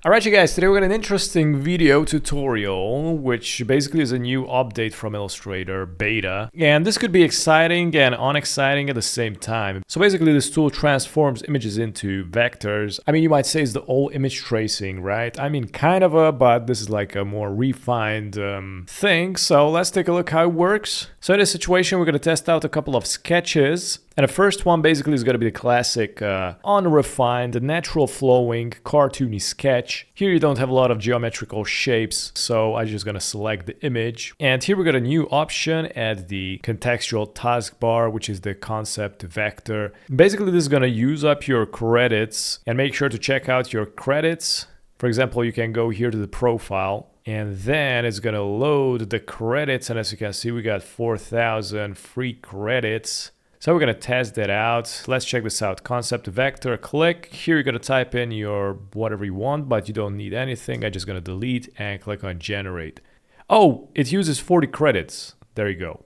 Alright you guys, today we got an interesting video tutorial which basically is a new update from Illustrator beta, and this could be exciting and unexciting at the same time. So basically this tool transforms images into vectors. I mean, you might say it's the old image tracing, right? I mean, kind of but this is like a more refined thing. So let's take a look how it works. So in this situation we're going to test out a couple of sketches. And the first one basically is going to be the classic unrefined, natural flowing, cartoony sketch. Here you don't have a lot of geometrical shapes, so I'm just going to select the image. And here we got a new option at the contextual taskbar, which is the concept vector. Basically this is going to use up your credits, and make sure to check out your credits. For example, you can go here to the profile, and then it's going to load the credits. And as you can see, we got 4,000 free credits. So we're going to test that out. Let's check this out. Concept vector, click. Here you're going to type in your whatever you want, but you don't need anything. I'm just going to delete and click on generate. Oh, it uses 40 credits. There you go.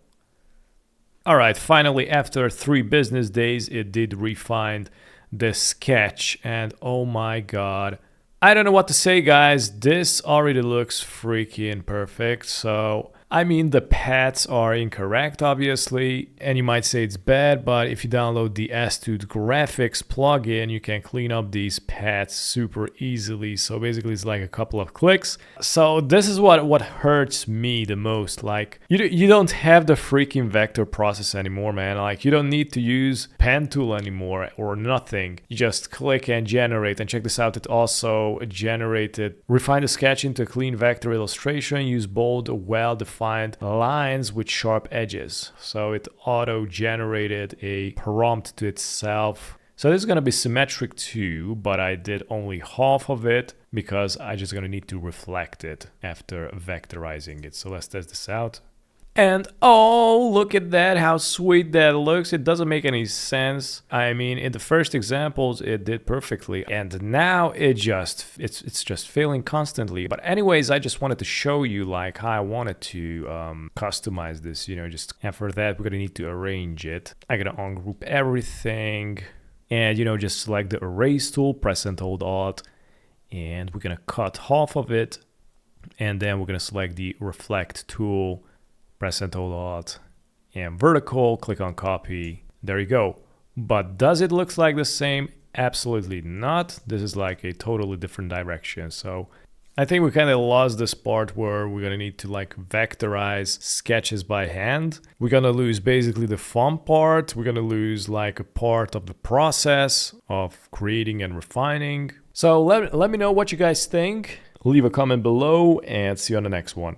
All right, finally, after 3 business days, it did refine the sketch. And oh my God, I don't know what to say, guys. This already looks freaking perfect. So I mean, the paths are incorrect, obviously, and you might say it's bad, but if you download the Astute Graphics plugin, you can clean up these paths super easily. So basically, it's like a couple of clicks. So this is what hurts me the most. Like, you don't have the freaking vector process anymore, man. Like, you don't need to use pen tool anymore or nothing. You just click and generate. And check this out, it also generated, refine the sketch into a clean vector illustration, use bold, well-defined lines with sharp edges. So it auto-generated a prompt to itself. So this is going to be symmetric too, but I did only half of it because I just going to need to reflect it after vectorizing it. So let's test this out. And oh, look at that, how sweet that looks. It doesn't make any sense. I mean, in the first examples, it did perfectly. And now it's just failing constantly. But anyways, I just wanted to show you like how I wanted to customize this, and for that, we're gonna need to arrange it. I'm gonna ungroup everything and, just select the erase tool, press and hold Alt, and we're gonna cut half of it. And then we're gonna select the reflect tool, press and hold Alt, and vertical, click on copy. There you go. But does it look like the same? Absolutely not. This is like a totally different direction. So I think we kind of lost this part where we're gonna need to like vectorize sketches by hand. We're gonna lose basically the fun part. We're gonna lose like a part of the process of creating and refining. So let me know what you guys think. Leave a comment below and see you on the next one.